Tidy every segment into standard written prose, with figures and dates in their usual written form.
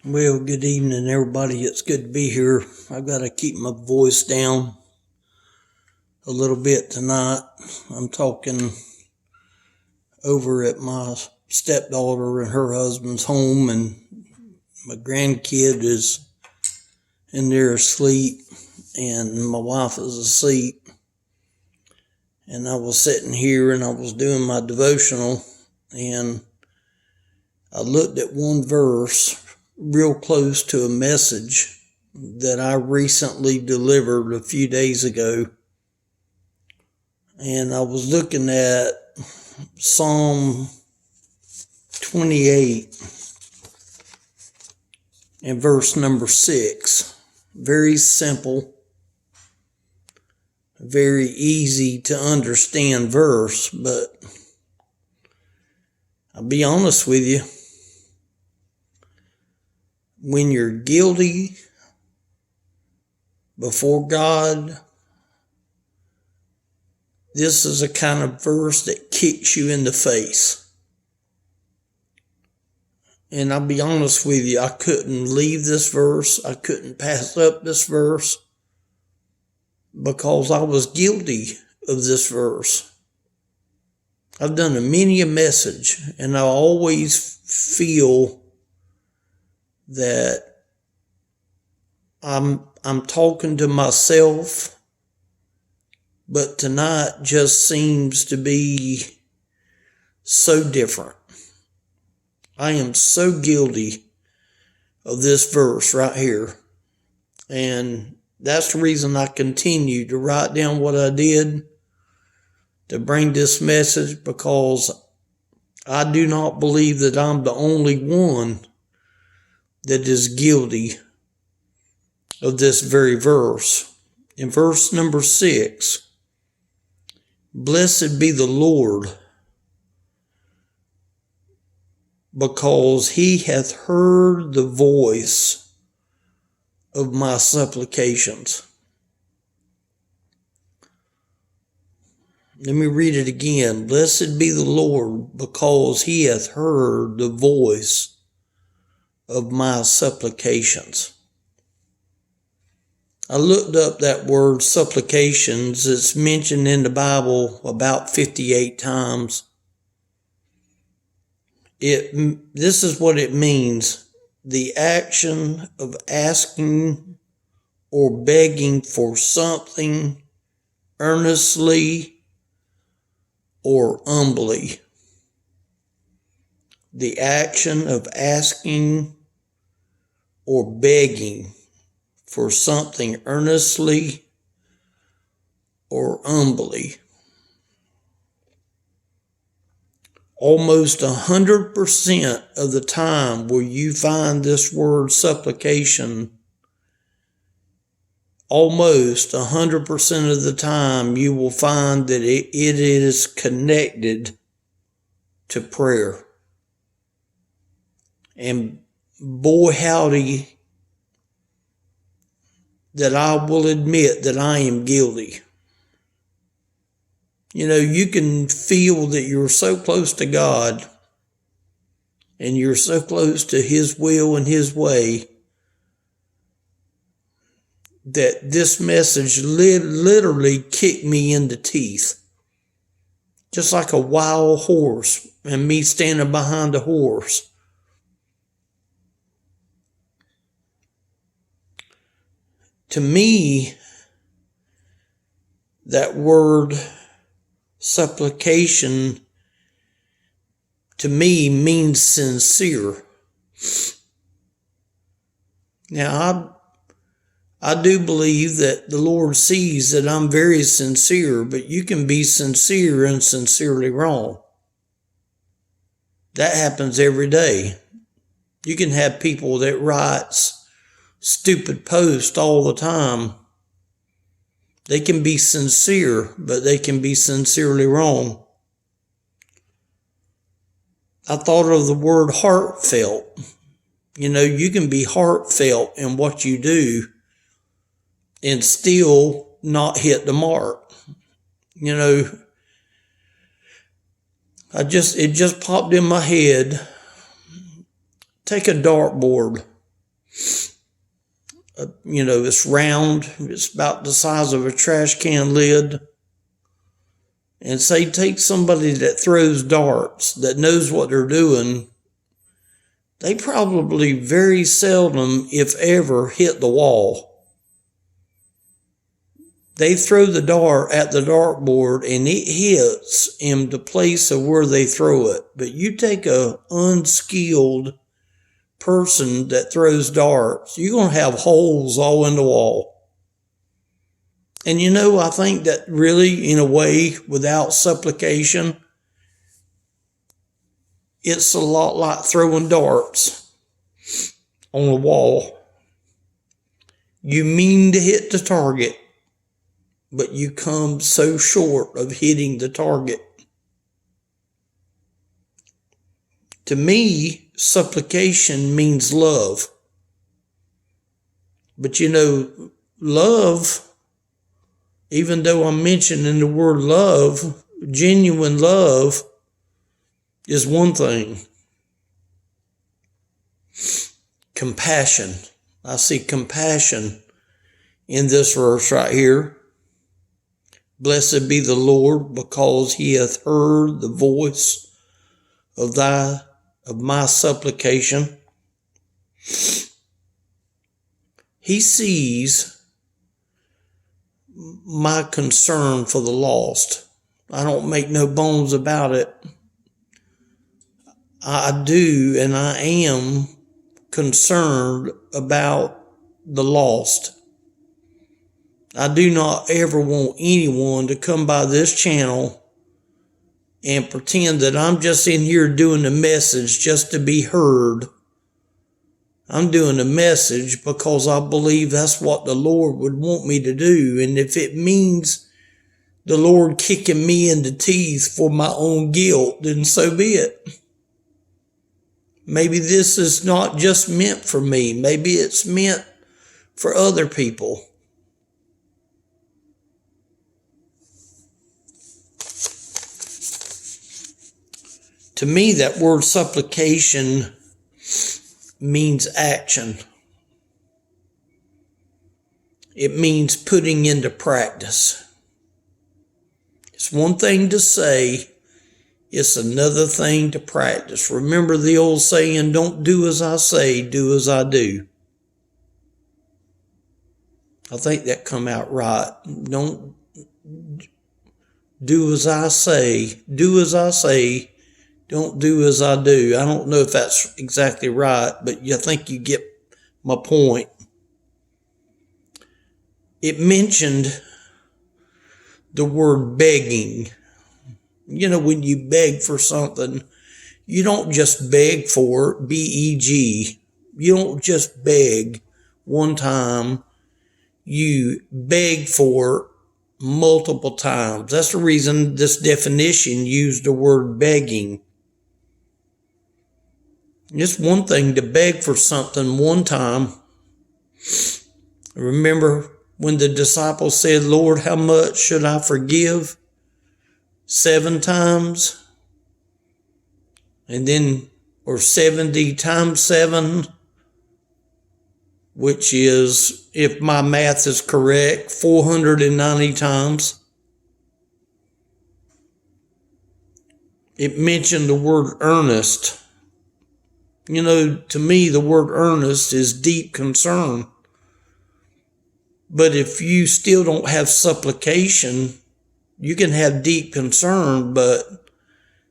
Well, good evening, everybody. It's good to be here. I've got to keep my voice down a little bit tonight. I'm talking over at my stepdaughter and her husband's home, and my grandkid is in there asleep, and my wife is asleep. And I was sitting here and I was doing my devotional, and I looked at one verse real close to a message that I recently delivered a few days ago. And I was looking at Psalm 28 and verse number 6. Very simple, very easy to understand verse, but I'll be honest with you. When you're guilty before God, this is a kind of verse that kicks you in the face. And I'll be honest with you, I couldn't leave this verse. I couldn't pass up this verse because I was guilty of this verse. I've done many a message, and I always feel that I'm talking to myself, but tonight just seems to be so different. I am so guilty of this verse right here. And that's the reason I continue to write down what I did to bring this message, because I do not believe that I'm the only one that is guilty of this very verse. In verse number 6, blessed be the Lord, because he hath heard the voice of my supplications. Let me read it again. Blessed be the Lord, because he hath heard the voice of my supplications. I looked up that word supplications. It's mentioned in the Bible about 58 times. This is what it means: the action of asking or begging for something earnestly or humbly. The action of asking or begging for something earnestly or humbly. Almost 100% of the time where you find this word supplication, almost 100% of the time you will find that it is connected to prayer. And boy, howdy, that I will admit that I am guilty. You know, you can feel that you're so close to God and you're so close to his will and his way that this message literally kicked me in the teeth. Just like a wild horse and me standing behind a horse. To me, that word supplication to me means sincere. Now, I do believe that the Lord sees that I'm very sincere, but you can be sincere and sincerely wrong. That happens every day. You can have people that writes stupid posts all the time. They can be sincere, but they can be sincerely wrong. I thought of the word heartfelt. You know, you can be heartfelt in what you do and still not hit the mark. You know, it just popped in my head. Take a dartboard It's round. It's about the size of a trash can lid. And say, take somebody that throws darts, that knows what they're doing. They probably very seldom, if ever, hit the wall. They throw the dart at the dartboard and it hits in the place of where they throw it. But you take a unskilled person that throws darts, you're going to have holes all in the wall. And I think that really, in a way, without supplication, it's a lot like throwing darts on a wall. You mean to hit the target, but you come so short of hitting the target. To me, supplication means love. But love, even though I'm mentioning the word love, genuine love is one thing. Compassion. I see compassion in this verse right here. Blessed be the Lord, because he hath heard the voice of my supplication. He sees my concern for the lost. I don't make no bones about it. I do, and I am concerned about the lost. I do not ever want anyone to come by this channel and pretend that I'm just in here doing the message just to be heard. I'm doing the message because I believe that's what the Lord would want me to do. And if it means the Lord kicking me in the teeth for my own guilt, then so be it. Maybe this is not just meant for me. Maybe it's meant for other people. To me, that word supplication means action. It means putting into practice. It's one thing to say, it's another thing to practice. Remember the old saying, don't do as I say, do as I do. I think that come out right. Don't do as I say, do as I say, don't do as I do. I don't know if that's exactly right, but I think you get my point. It mentioned the word begging. When you beg for something, you don't just beg for it, B-E-G. You don't just beg one time. You beg for it multiple times. That's the reason this definition used the word begging. It's one thing to beg for something one time. Remember when the disciples said, Lord, how much should I forgive? 7 times? And then, or 70 times 7, which is, if my math is correct, 490 times. It mentioned the word earnest. To me, the word earnest is deep concern. But if you still don't have supplication, you can have deep concern, but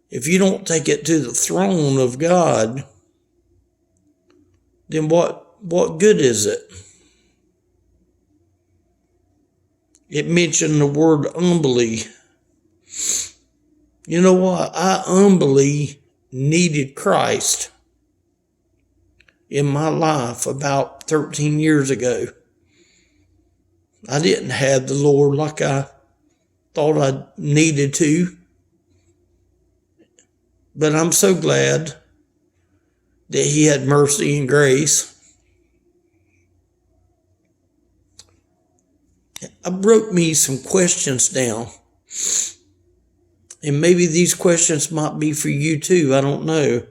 if you don't take it to the throne of God, then what good is it? It mentioned the word humbly. You know what? I humbly needed Christ in my life about 13 years ago. I didn't have the Lord like I thought I needed to. But I'm so glad that he had mercy and grace. I wrote me some questions down. And maybe these questions might be for you too. I don't know.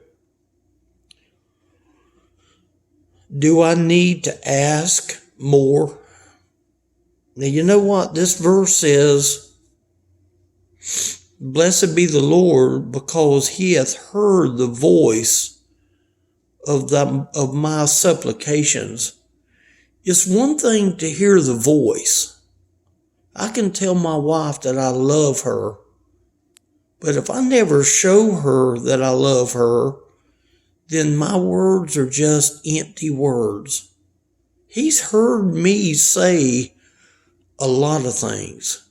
Do I need to ask more. Now, you know what? This verse says, blessed be the Lord, because he hath heard the voice of my supplications. It's one thing to hear the voice. I can tell my wife that I love her, but if I never show her that I love her, then my words are just empty words. He's heard me say a lot of things.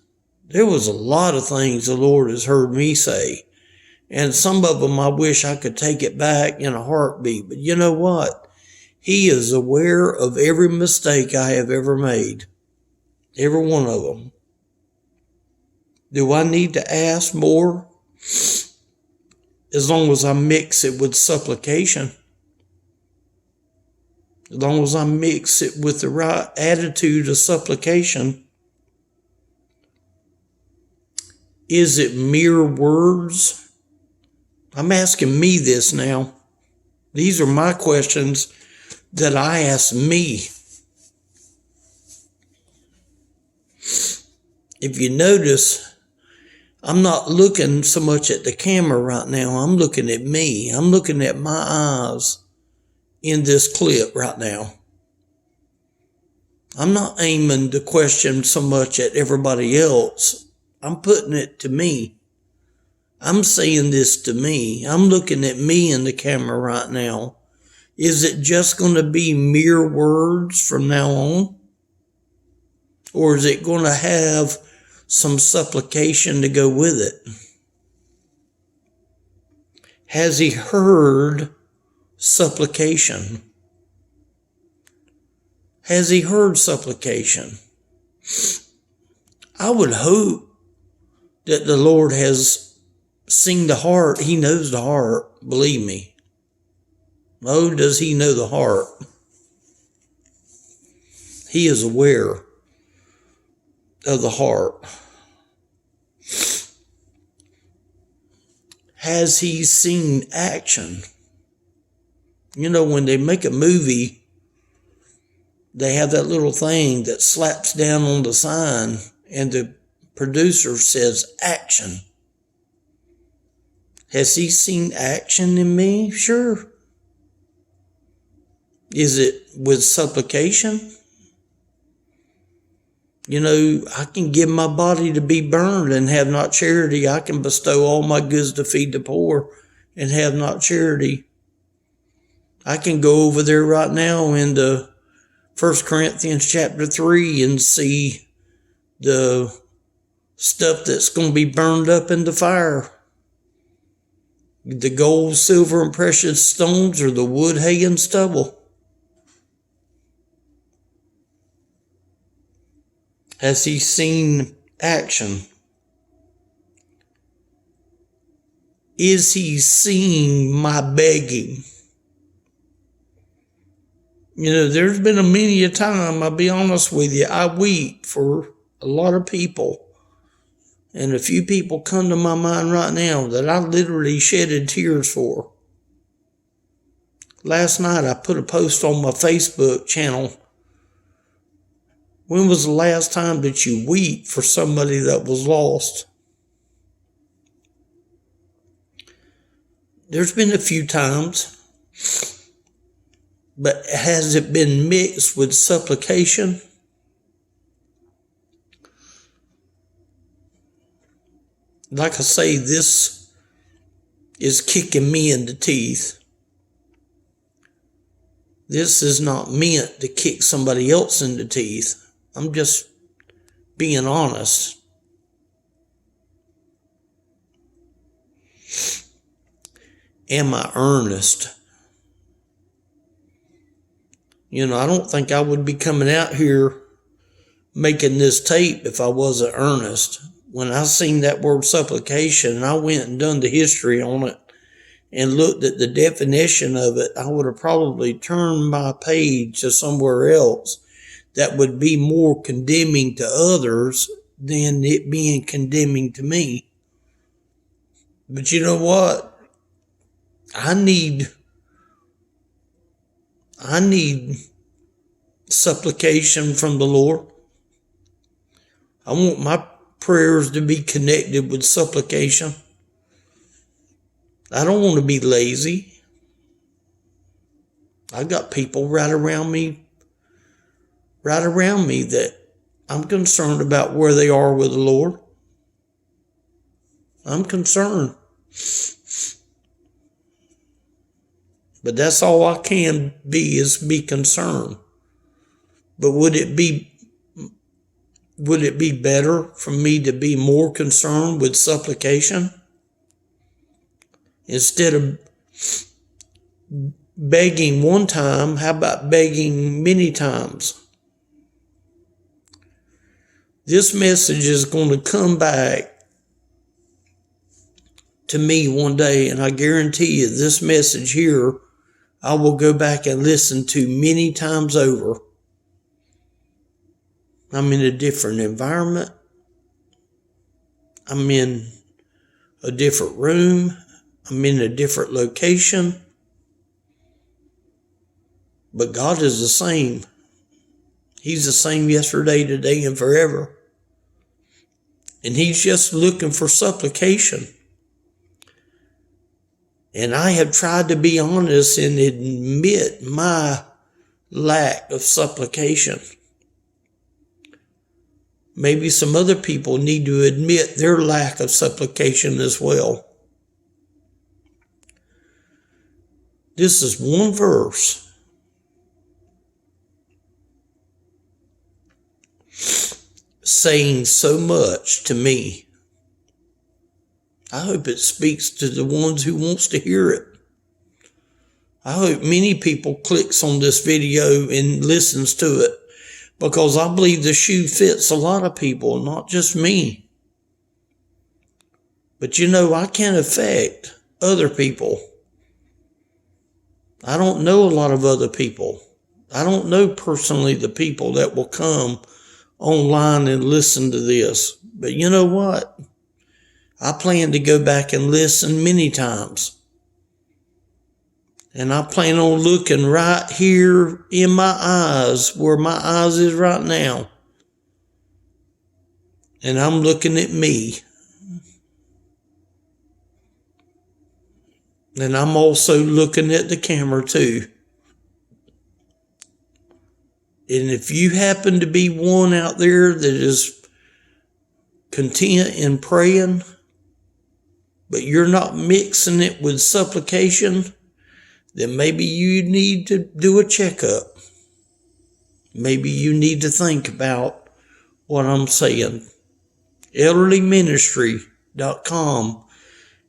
There was a lot of things the Lord has heard me say, and some of them I wish I could take it back in a heartbeat. But you know what? He is aware of every mistake I have ever made. Every one of them. Do I need to ask more? As long as I mix it with supplication. As long as I mix it with the right attitude of supplication. Is it mere words? I'm asking me this now. These are my questions that I ask me. If you notice, I'm not looking so much at the camera right now. I'm looking at me. I'm looking at my eyes in this clip right now. I'm not aiming the question so much at everybody else. I'm putting it to me. I'm saying this to me. I'm looking at me in the camera right now. Is it just going to be mere words from now on? Or is it going to have some supplication to go with it? Has he heard supplication? Has he heard supplication? I would hope that the Lord has seen the heart. He knows the heart, believe me. Oh, does he know the heart? He is aware of the heart. Has he seen action? You know, when they make a movie, they have that little thing that slaps down on the sign and the producer says action. Has he seen action in me? Sure. Is it with supplication? You know, I can give my body to be burned and have not charity. I can bestow all my goods to feed the poor and have not charity. I can go over there right now into 1 Corinthians chapter 3 and see the stuff that's going to be burned up in the fire. The gold, silver, and precious stones, or the wood, hay, and stubble. Has he seen action? Is he seeing my begging? You know, there's been many a time, I'll be honest with you, I weep for a lot of people. And a few people come to my mind right now that I literally shedded tears for. Last night I put a post on my Facebook channel. When was the last time that you weep for somebody that was lost? There's been a few times. But has it been mixed with supplication? Like I say, this is kicking me in the teeth. This is not meant to kick somebody else in the teeth. I'm just being honest. Am I earnest? You know, I don't think I would be coming out here making this tape if I wasn't earnest. When I seen that word supplication, I went and done the history on it and looked at the definition of it, I would have probably turned my page to somewhere else that would be more condemning to others than it being condemning to me. But you know what? I need supplication from the Lord. I want my prayers to be connected with supplication. I don't want to be lazy. I got people right around me that I'm concerned about where they are with the Lord. I'm concerned. But that's all I can be, is be concerned. But would it be better for me to be more concerned with supplication? Instead of begging one time, how about begging many times? This message is going to come back to me one day, and I guarantee you this message here I will go back and listen to many times over. I'm in a different environment. I'm in a different room. I'm in a different location. But God is the same. He's the same yesterday, today, and forever. And He's just looking for supplication. And I have tried to be honest and admit my lack of supplication. Maybe some other people need to admit their lack of supplication as well. This is one verse saying so much to me. I hope it speaks to the ones who wants to hear it. I hope many people clicks on this video and listens to it, because I believe the shoe fits a lot of people, not just me. But I can't affect other people. I don't know a lot of other people. I don't know personally the people that will come online and listen to this. But you know what? I plan to go back and listen many times. And I plan on looking right here in my eyes, where my eyes is right now. And I'm looking at me. And I'm also looking at the camera too. And if you happen to be one out there that is content in praying, but you're not mixing it with supplication, then maybe you need to do a checkup. Maybe you need to think about what I'm saying. elderlyministry.com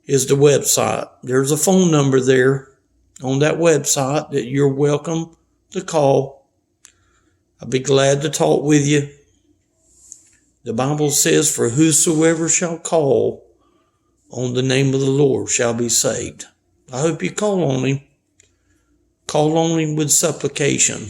is the website. There's a phone number there on that website that you're welcome to call. I'll be glad to talk with you. The Bible says, for whosoever shall call on the name of the Lord shall be saved. I hope you call on Him. Call on Him with supplication.